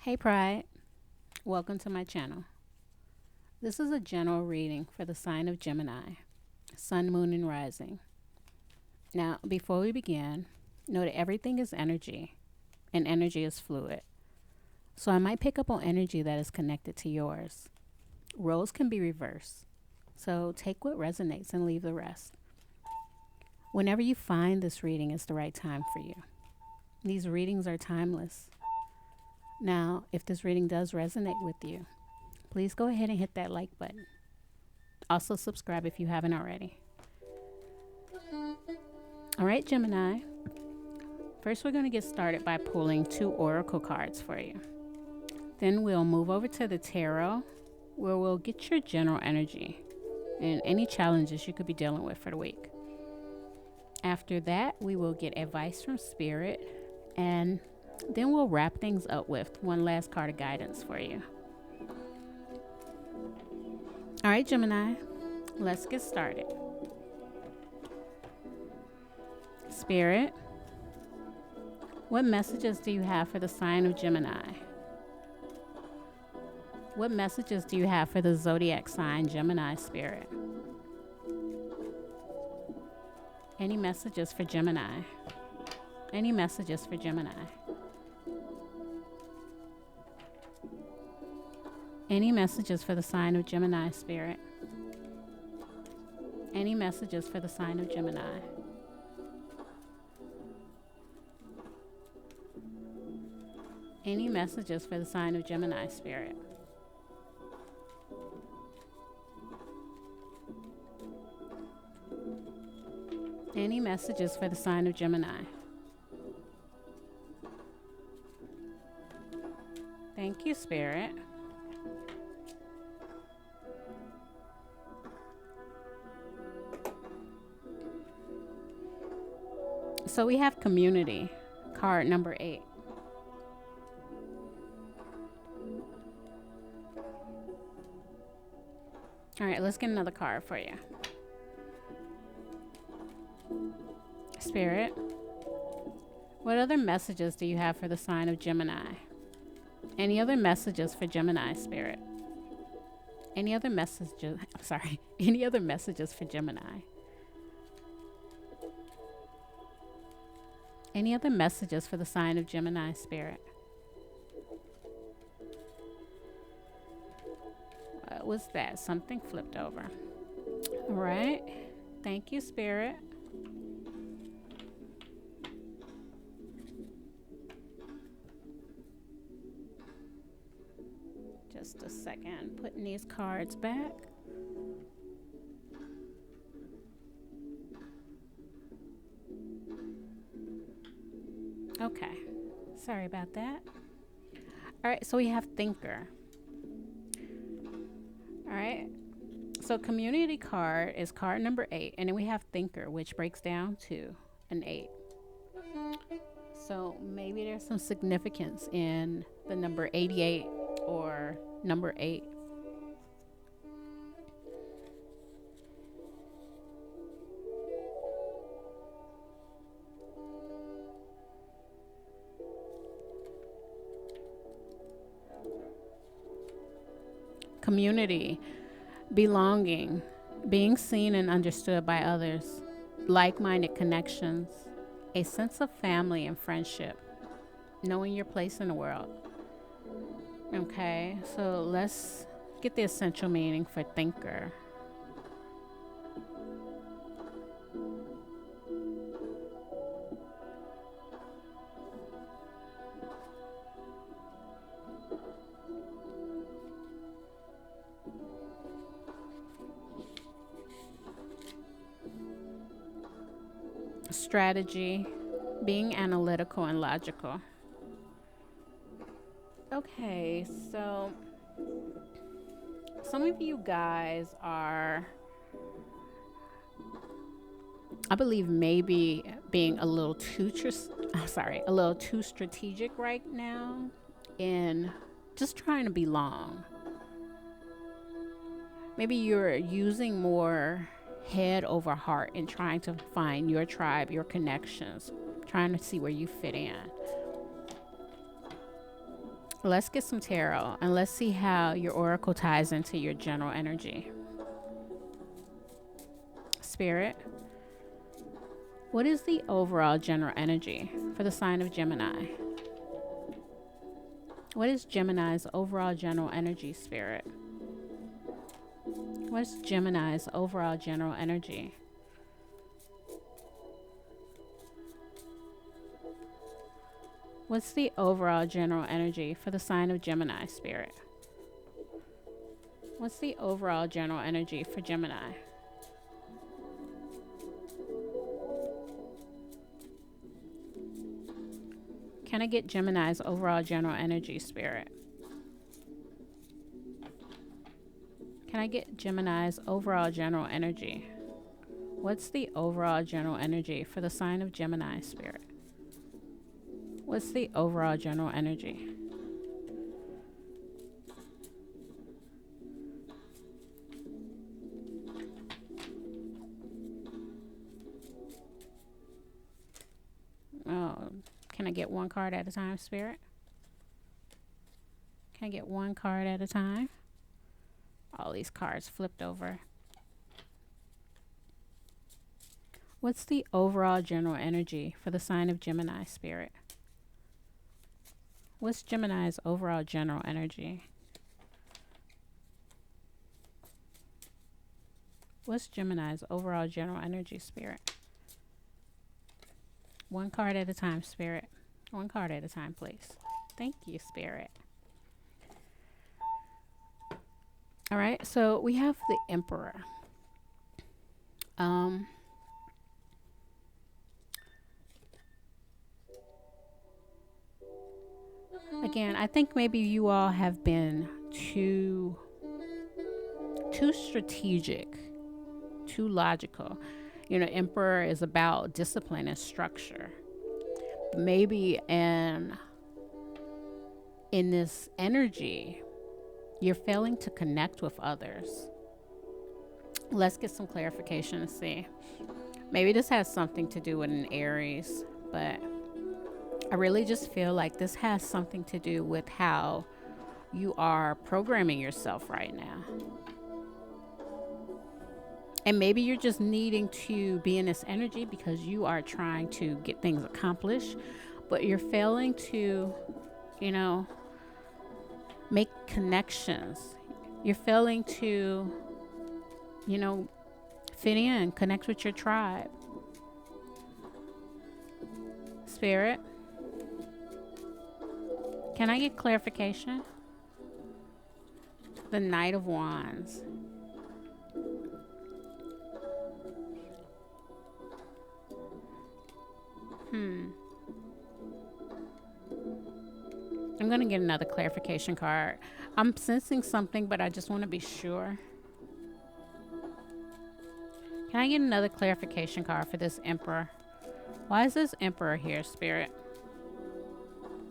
Hey Pride, welcome to my channel. This is a general reading for the sign of Gemini, Sun, Moon, and Rising. Now, before we begin, know that everything is energy, and energy is fluid. So I might pick up on energy that is connected to yours. Roles can be reversed, so take what resonates and leave the rest. Whenever you find this reading is the right time for you. These readings are timeless. Now, if this reading does resonate with you, please go ahead and hit that like button. Also subscribe if you haven't already. All right, Gemini. First, we're going to get started by pulling 2 oracle cards for you. Then we'll move over to the tarot, where we'll get your general energy and any challenges you could be dealing with for the week. After that, we will get advice from Spirit, and then we'll wrap things up with one last card of guidance for you. All right, Gemini, let's get started. Spirit, what messages do you have for the sign of Gemini? What messages do you have for the zodiac sign Gemini, Spirit? Any messages for Gemini? Any messages for Gemini? Any messages for the sign of Gemini, Spirit? Any messages for the sign of Gemini? Any messages for the sign of Gemini, Spirit? Any messages for the sign of Gemini? Thank you, Spirit. So we have community, card number 8. All right, let's get another card for you. Spirit, what other messages do you have for the sign of Gemini? Any other messages for Gemini, Spirit? Any other messages, any other messages for Gemini? Any other messages for the sign of Gemini, Spirit? What was that? Something flipped over. All right. Thank you, Spirit. Just a second. Putting these cards back. Okay, sorry about that. All right, so we have thinker. All right, so community card is card number 8, and then we have thinker, which breaks down to an 8. So maybe there's some significance in the number 88 or number 8. Community, belonging, being seen and understood by others, like-minded connections, a sense of family and friendship, knowing your place in the world. Okay, so let's get the essential meaning for thinker. Strategy, being analytical and logical. Okay, so some of you guys are, I believe, maybe being a little too strategic right now in just trying to belong. Maybe you're using more head over heart and trying to find your tribe, your connections, trying to see where you fit in. Let's get some tarot and let's see how your oracle ties into your general energy. Spirit, what is the overall general energy for the sign of Gemini? What is Gemini's overall general energy, Spirit? What's Gemini's overall general energy? What's the overall general energy for the sign of Gemini, Spirit? What's the overall general energy for Gemini? Can I get Gemini's overall general energy, Spirit? Can I get Gemini's overall general energy? What's the overall general energy for the sign of Gemini, Spirit? What's the overall general energy? Oh, can I get one card at a time, Spirit? Can I get one card at a time? All these cards flipped over. What's the overall general energy for the sign of Gemini, Spirit? What's Gemini's overall general energy? What's Gemini's overall general energy, Spirit? One card at a time, Spirit. One card at a time, please. Thank you, Spirit. All right, so we have the Emperor. Again, I think maybe you all have been too strategic, too logical. You know, Emperor is about discipline and structure. Maybe in this energy, you're failing to connect with others. Let's get some clarification and see. Maybe this has something to do with an Aries, but I really just feel like this has something to do with how you are programming yourself right now. And maybe you're just needing to be in this energy because you are trying to get things accomplished, but you're failing to, you know, make connections. You're failing to, you know, fit in, connect with your tribe. Spirit, can I get clarification? The Knight of Wands. I'm going to get another clarification card. I'm sensing something, but I just want to be sure. Can I get another clarification card for this Emperor? Why is this Emperor here, Spirit?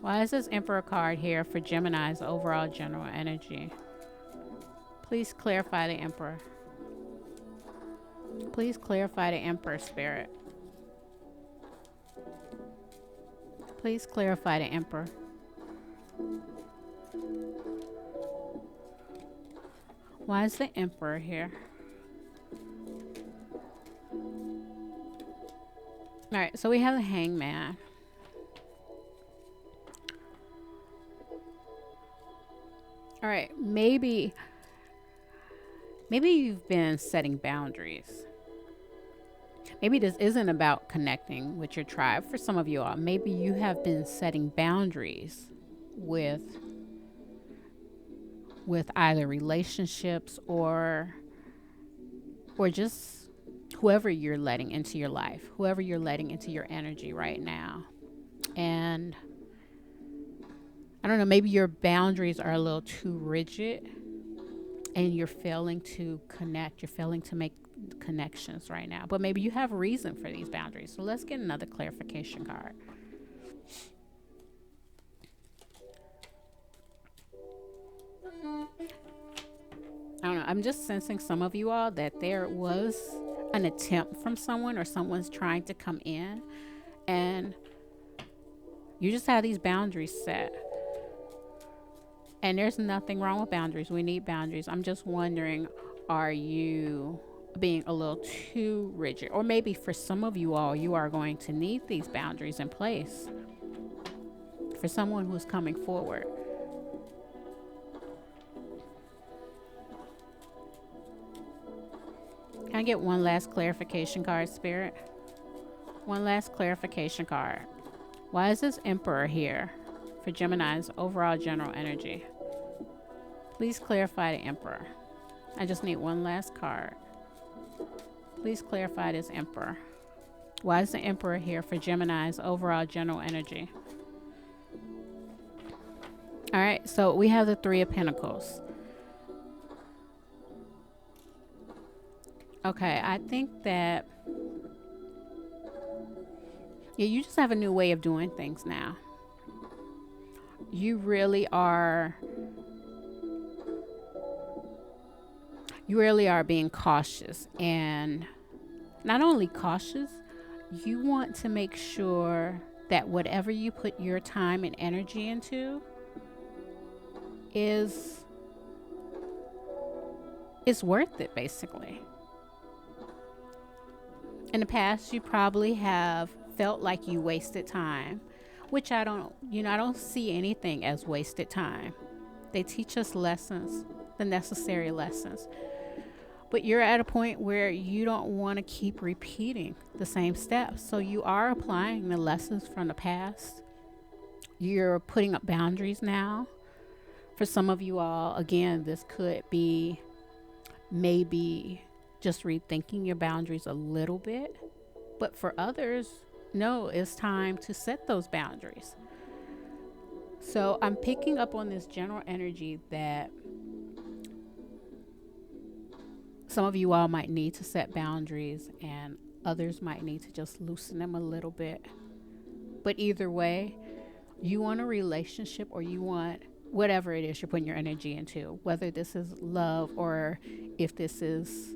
Why is this Emperor card here for Gemini's overall general energy? Please clarify the Emperor. Please clarify the Emperor, Spirit. Please clarify the Emperor. Why is the Emperor here? All right, so we have the Hangman. All right, maybe you've been setting boundaries. Maybe this isn't about connecting with your tribe. For some of you all, maybe you have been setting boundaries with either relationships or just whoever you're letting into your life, whoever you're letting into your energy right now. And I don't know, maybe your boundaries are a little too rigid and you're failing to connect. You're failing to make connections right now. But maybe you have a reason for these boundaries. So let's get another clarification card. I don't know. I'm just sensing some of you all that there was an attempt from someone or someone's trying to come in and you just have these boundaries set. And there's nothing wrong with boundaries. We need boundaries. I'm just wondering, are you being a little too rigid? Or maybe for some of you all, you are going to need these boundaries in place for someone who's coming forward. Can I get one last clarification card, Spirit? One last clarification card. Why is this Emperor here for Gemini's overall general energy? Please clarify the Emperor. I just need one last card. Please clarify this Emperor. Why is the Emperor here for Gemini's overall general energy? All right, so we have the Three of Pentacles. Okay, I think that you just have a new way of doing things now. You really are being cautious, and not only cautious, you want to make sure that whatever you put your time and energy into is worth it, basically. In the past, you probably have felt like you wasted time, which I don't see anything as wasted time. They teach us lessons, the necessary lessons. But you're at a point where you don't want to keep repeating the same steps. So you are applying the lessons from the past. You're putting up boundaries now. For some of you all, again, this could be maybe just rethinking your boundaries a little bit. But for others, no, it's time to set those boundaries. So I'm picking up on this general energy that some of you all might need to set boundaries and others might need to just loosen them a little bit. But either way, you want a relationship, or you want whatever it is you're putting your energy into, whether this is love or if this is,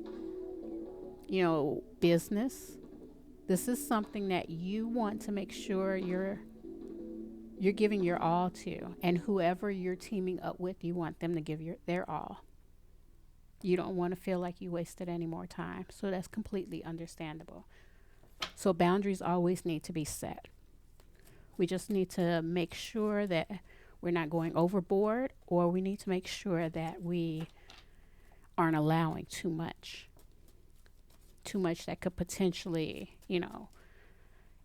business. This is something that you want to make sure you're giving your all to, and whoever you're teaming up with, you want them to give their all. You don't want to feel like you wasted any more time. So that's completely understandable. So boundaries always need to be set. We just need to make sure that we're not going overboard, or we need to make sure that we aren't allowing too much that could potentially,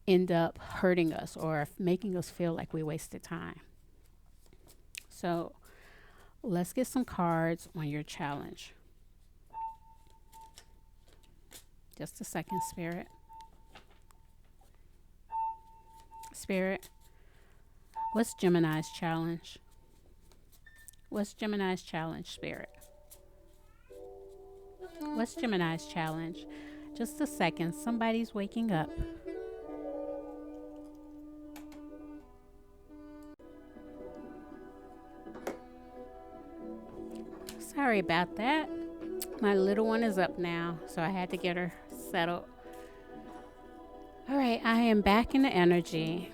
end up hurting us or making us feel like we wasted time. So let's get some cards on your challenge. Just a second, Spirit. Spirit, what's Gemini's challenge? What's Gemini's challenge, Spirit? What's Gemini's challenge? Just a second. Somebody's waking up. Sorry about that. My little one is up now, so I had to get her settled. All right, I am back in the energy.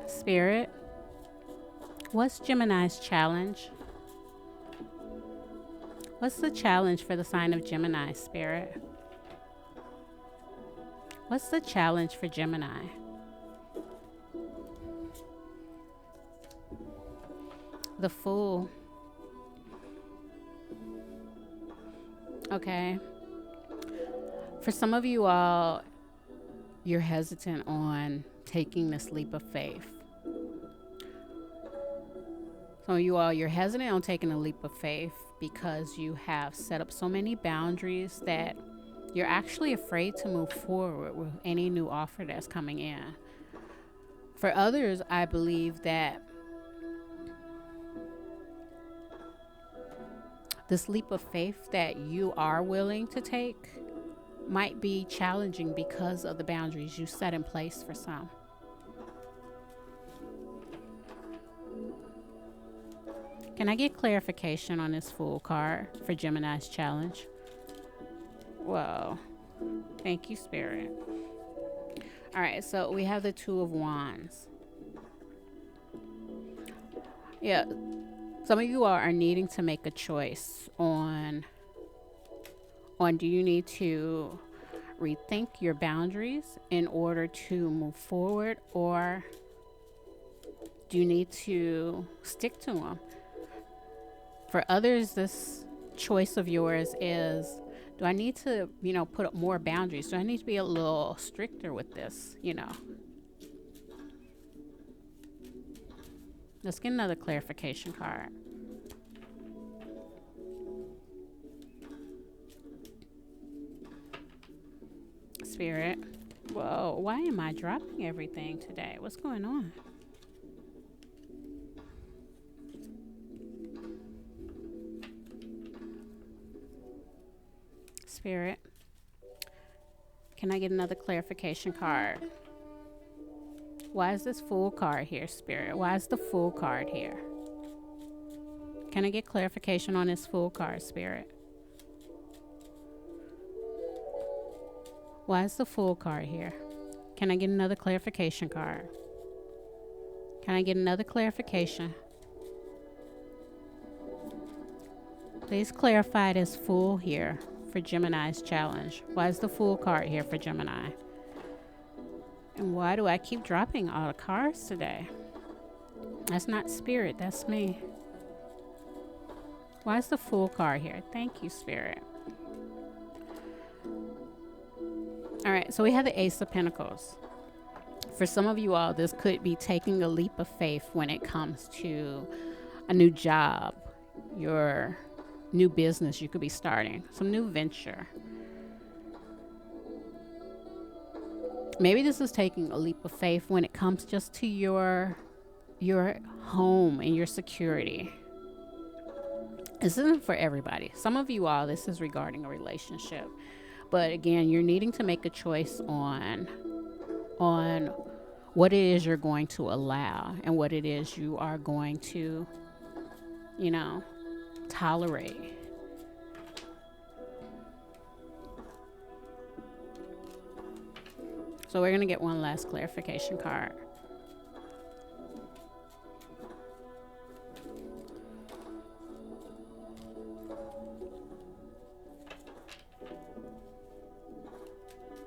Spirit, what's Gemini's challenge? What's the challenge for the sign of Gemini, Spirit? What's the challenge for Gemini? The Fool. Okay. For some of you all, you're hesitant on taking this leap of faith. Some of you all, you're hesitant on taking a leap of faith because you have set up so many boundaries that you're actually afraid to move forward with any new offer that's coming in. For others, I believe that this leap of faith that you are willing to take might be challenging because of the boundaries you set in place for some. Can I get clarification on this Fool card for Gemini's challenge? Whoa. Thank you, Spirit. All right, so we have the Two of Wands. Yeah. Some of you are needing to make a choice on do you need to rethink your boundaries in order to move forward, or do you need to stick to them? For others, this choice of yours is, do I need to, put up more boundaries? Do I need to be a little stricter with this, Let's get another clarification card. Spirit. Whoa, why am I dropping everything today? What's going on? Spirit. Can I get another clarification card? Why is this Fool card here, Spirit? Why is the Fool card here? Can I get clarification on this Fool card, Spirit? Why is the Fool card here? Can I get another clarification card? Can I get another clarification? Please clarify this Fool here for Gemini's challenge. Why is the Fool card here for Gemini? And why do I keep dropping all the cards today? That's not Spirit, that's me. Why is the Fool card here? Thank you, Spirit. All right, so we have the Ace of Pentacles. For some of you all, this could be taking a leap of faith when it comes to a new job, your new business you could be starting, some new venture. Maybe this is taking a leap of faith when it comes just to your home and your security. This isn't for everybody. Some of you all, this is regarding a relationship. But again, you're needing to make a choice on what it is you're going to allow and what it is you are going to, tolerate. So we're going to get one last clarification card.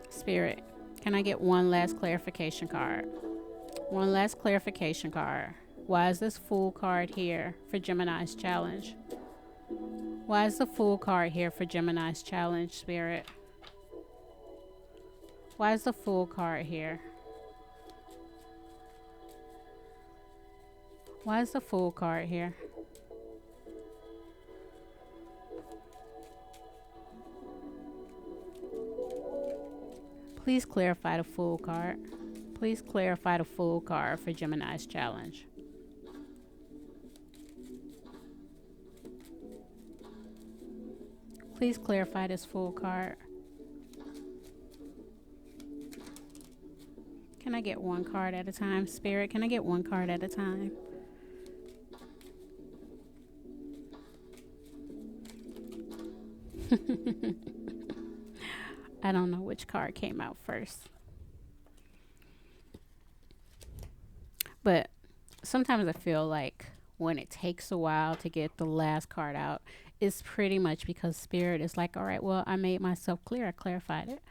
Spirit, can I get one last clarification card? One last clarification card. Why is this Fool card here for Gemini's challenge? Why is the Fool card here for Gemini's challenge, Spirit? Why is the Fool card here? Why is the Fool card here? Please clarify the Fool card. Please clarify the Fool card for Gemini's challenge. Please clarify this Fool card. Can I get one card at a time, Spirit? Can I get one card at a time? I don't know which card came out first. But sometimes I feel like when it takes a while to get the last card out, it's pretty much because Spirit is like, all right, well, I made myself clear. I clarified it.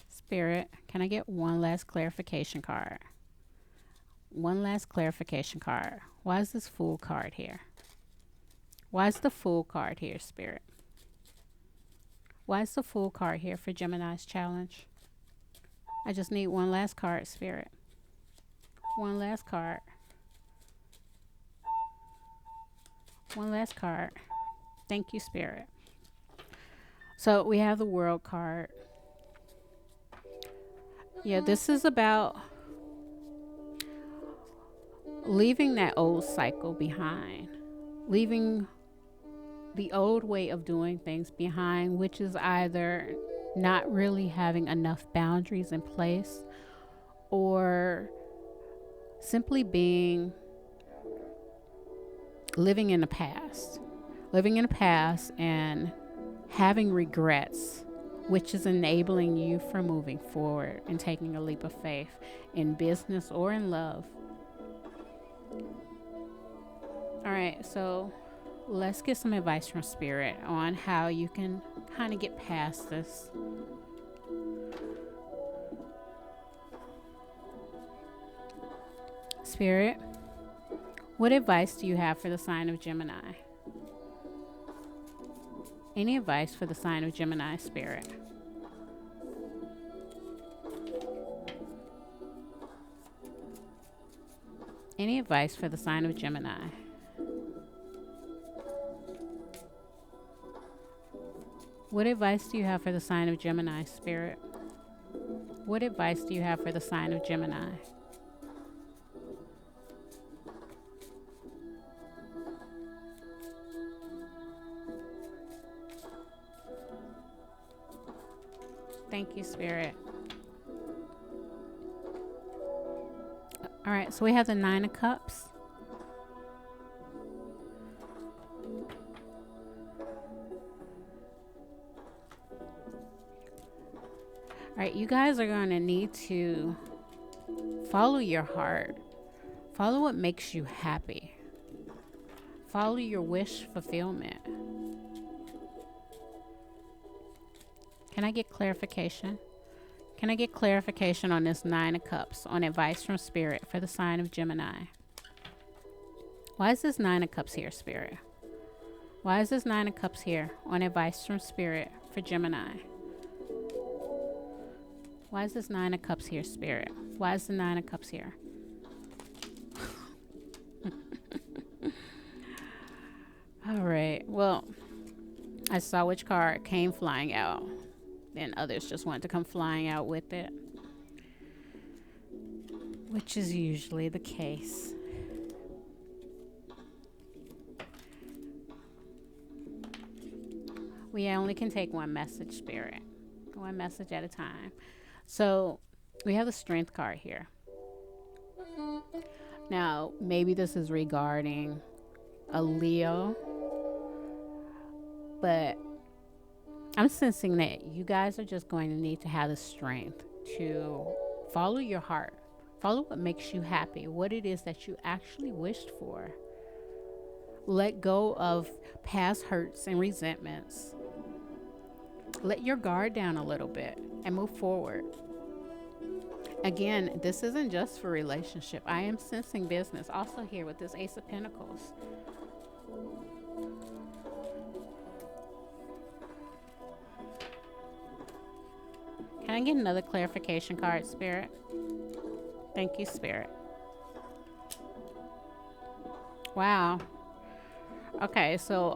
Spirit, can I get one last clarification card? One last clarification card. Why is this Fool card here? Why is the Fool card here, Spirit? Why is the Fool card here for Gemini's challenge? I just need one last card, Spirit. One last card. One last card. Thank you, Spirit. So we have the World card. Yeah, this is about leaving that old cycle behind. Leaving the old way of doing things behind, which is either not really having enough boundaries in place or simply living in the past and having regrets, which is enabling you from moving forward and taking a leap of faith in business or in love. All right, so let's get some advice from Spirit on how you can kind of get past this. Spirit, what advice do you have for the sign of Gemini? Any advice for the sign of Gemini, Spirit? Any advice for the sign of Gemini? What advice do you have for the sign of Gemini, Spirit? What advice do you have for the sign of Gemini? Thank you, Spirit. All right, so we have the Nine of Cups. All right, you guys are going to need to follow your heart. Follow what makes you happy. Follow your wish fulfillment. Can I get clarification? Can I get clarification on this Nine of Cups, on advice from Spirit for the sign of Gemini? Why is this Nine of Cups here, Spirit? Why is this Nine of Cups here on advice from Spirit for Gemini? Why is this Nine of Cups here, Spirit? Why is the Nine of Cups here? All right. Well, I saw which card came flying out. And others just wanted to come flying out with it, which is usually the case. We only can take one message, Spirit. One message at a time. So we have the Strength card here. Now, maybe this is regarding a Leo, but I'm sensing that you guys are just going to need to have the strength to follow your heart. Follow what makes you happy, what it is that you actually wished for. Let go of past hurts and resentments. Let your guard down a little bit and move forward. Again, this isn't just for relationship. I am sensing business also here with this Ace of Pentacles. Can I get another clarification card, Spirit? Thank you, Spirit. Wow. Okay, so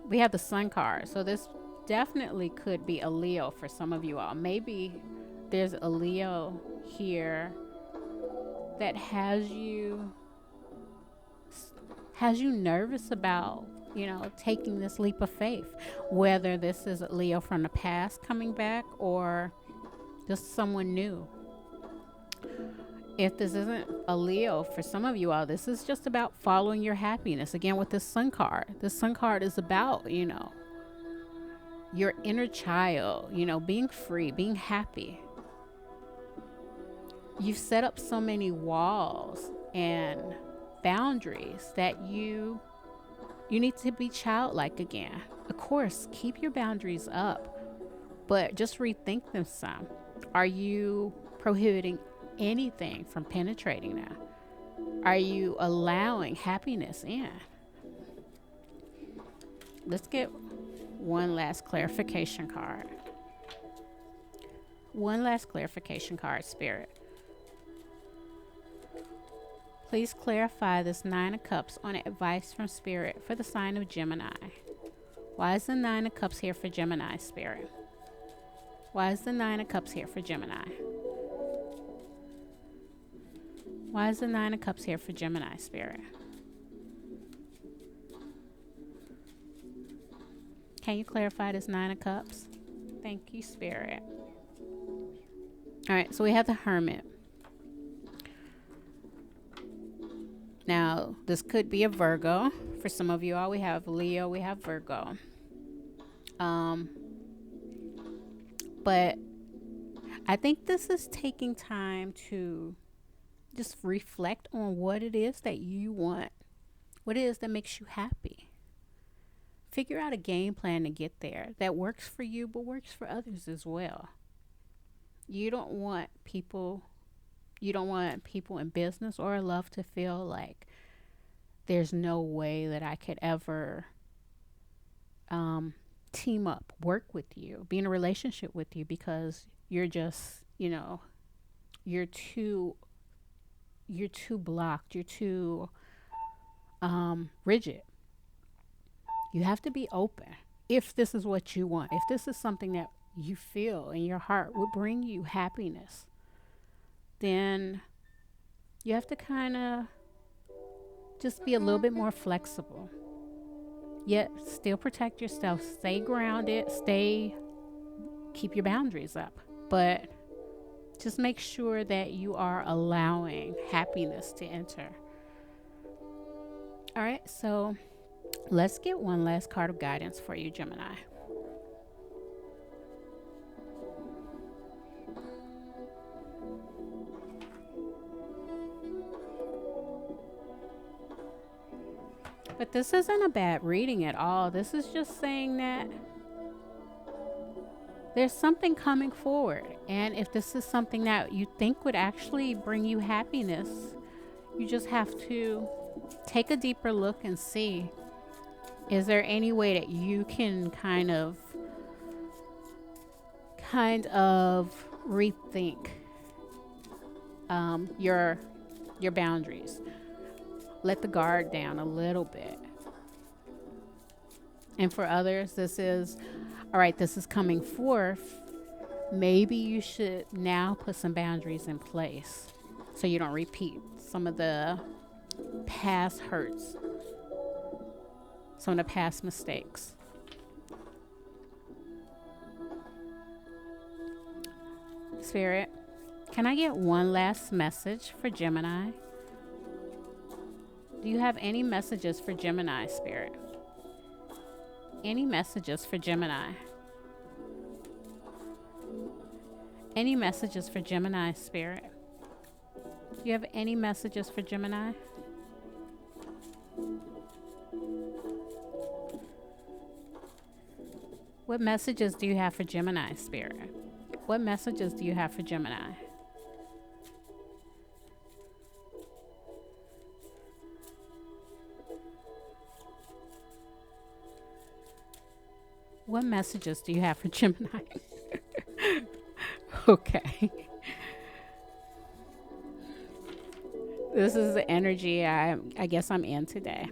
we have the Sun card. So this definitely could be a Leo for some of you all. Maybe there's a Leo here that has you nervous about, taking this leap of faith, whether this is a Leo from the past coming back or just someone new. If this isn't a Leo for some of you all, this is just about following your happiness. Again, with this Sun card, this Sun card is about, your inner child, being free, being happy. You've set up so many walls and boundaries that you need to be childlike again. Of course, keep your boundaries up, but just rethink them some. Are you prohibiting anything from penetrating now? Are you allowing happiness in? Let's get one last clarification card. One last clarification card, Spirit. Please clarify this Nine of Cups on advice from Spirit for the sign of Gemini. Why is the Nine of Cups here for Gemini, Spirit? Why is the Nine of Cups here for Gemini? Why is the Nine of Cups here for Gemini, Spirit? Can you clarify this Nine of Cups? Thank you, Spirit. All right, so we have the Hermit. Now, this could be a Virgo. For some of you all, we have Leo, we have Virgo. But I think this is taking time to just reflect on what it is that you want, what it is that makes you happy. Figure out a game plan to get there that works for you but works for others as well. You don't want people in business or love to feel like there's no way that I could ever team up, work with you, be in a relationship with you, because you're just, you're too blocked, you're too rigid. You have to be open. If this is what you want, if this is something that you feel in your heart would bring you happiness, then you have to kind of just be a little bit more flexible, yet still protect yourself, stay grounded, keep your boundaries up, but just make sure that you are allowing happiness to enter. All right, so let's get one last card of guidance for you, Gemini. But this isn't a bad reading at all. This is just saying that there's something coming forward. And if this is something that you think would actually bring you happiness, you just have to take a deeper look and see, is there any way that you can kind of rethink your boundaries, let the guard down a little bit. And for others, this is all right, this is coming forth. Maybe you should now put some boundaries in place so you don't repeat some of the past hurts, some of the past mistakes. Spirit, can I get one last message for Gemini? Do you have any messages for Gemini, Spirit? Any messages for Gemini? Any messages for Gemini, Spirit? Do you have any messages for Gemini? What messages do you have for Gemini, Spirit? What messages do you have for Gemini? What messages do you have for Gemini? Okay. This is the energy I guess I'm in today.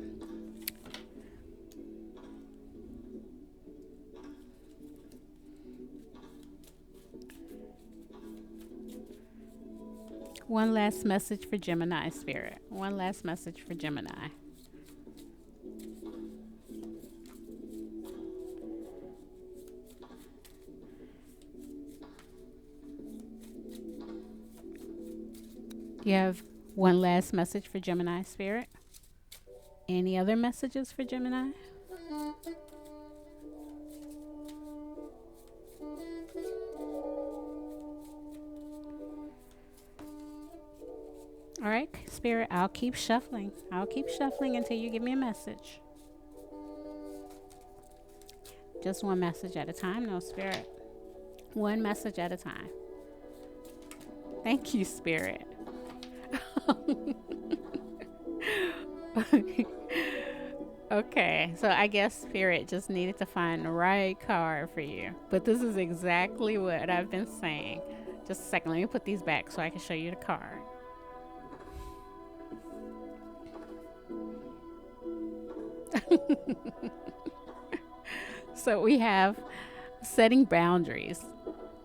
One last message for Gemini, Spirit. One last message for Gemini. Do you have one last message for Gemini, Spirit? Any other messages for Gemini? All right, Spirit, I'll keep shuffling. I'll keep shuffling until you give me a message. Just one message at a time, no, Spirit. One message at a time. Thank you, Spirit. Okay, so I guess Spirit just needed to find the right card for you. But this is exactly what I've been saying. Just a second, let me put these back so I can show you the card. So we have setting boundaries,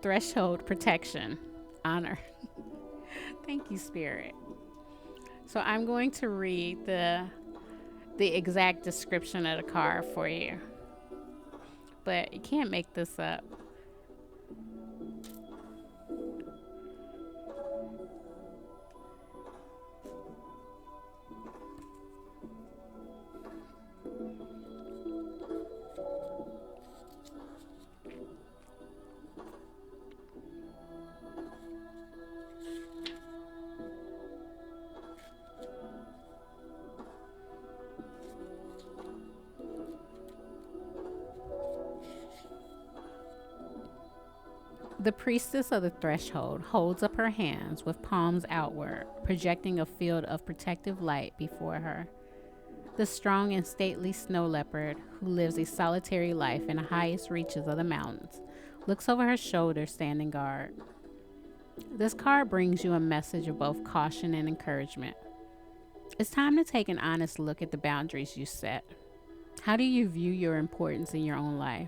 threshold, protection, honor. Thank you, Spirit. So I'm going to read the exact description of the card for you, but you can't make this up. The priestess of the threshold holds up her hands with palms outward, projecting a field of protective light before her. The strong and stately snow leopard, who lives a solitary life in the highest reaches of the mountains, looks over her shoulder, standing guard. This card brings you a message of both caution and encouragement. It's time to take an honest look at the boundaries you set. How do you view your importance in your own life?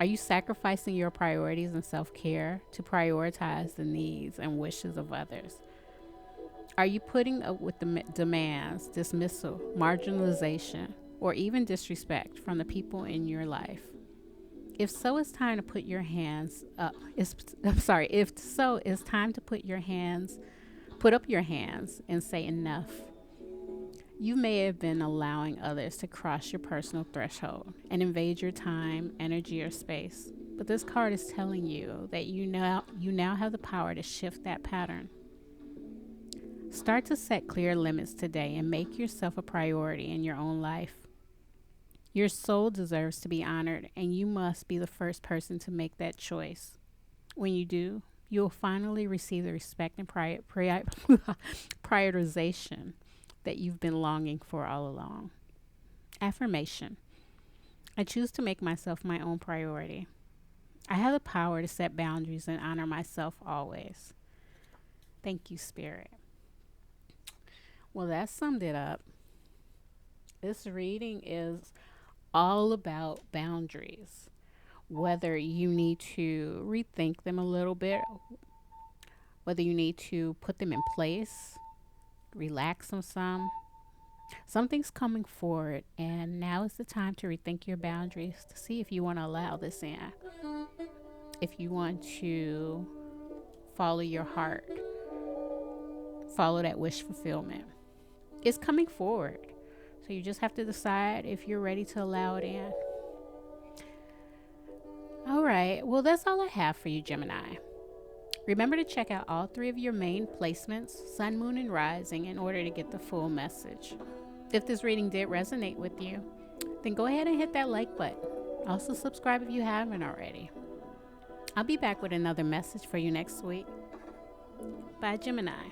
Are you sacrificing your priorities and self-care to prioritize the needs and wishes of others? Are you putting up with the demands, dismissal, marginalization, or even disrespect from the people in your life? If so, it's time to put your hands up. If so, it's time to put up your hands and say enough. You may have been allowing others to cross your personal threshold and invade your time, energy, or space. But this card is telling you that you now have the power to shift that pattern. Start to set clear limits today and make yourself a priority in your own life. Your soul deserves to be honored, and you must be the first person to make that choice. When you do, you will finally receive the respect and prioritization that you've been longing for all along. Affirmation. I choose to make myself my own priority. I have the power to set boundaries and honor myself always. Thank you, Spirit. Well, that summed it up. This reading is all about boundaries. Whether you need to rethink them a little bit, whether you need to put them in place, relax them some. Something's coming forward, and now is the time to rethink your boundaries to see if you want to allow this in. If you want to follow your heart, follow that wish fulfillment. It's coming forward. So you just have to decide if you're ready to allow it in. All right. Well, that's all I have for you, Gemini. Remember to check out all 3 of your main placements, Sun, Moon, and Rising, in order to get the full message. If this reading did resonate with you, then go ahead and hit that like button. Also subscribe if you haven't already. I'll be back with another message for you next week. Bye, Gemini.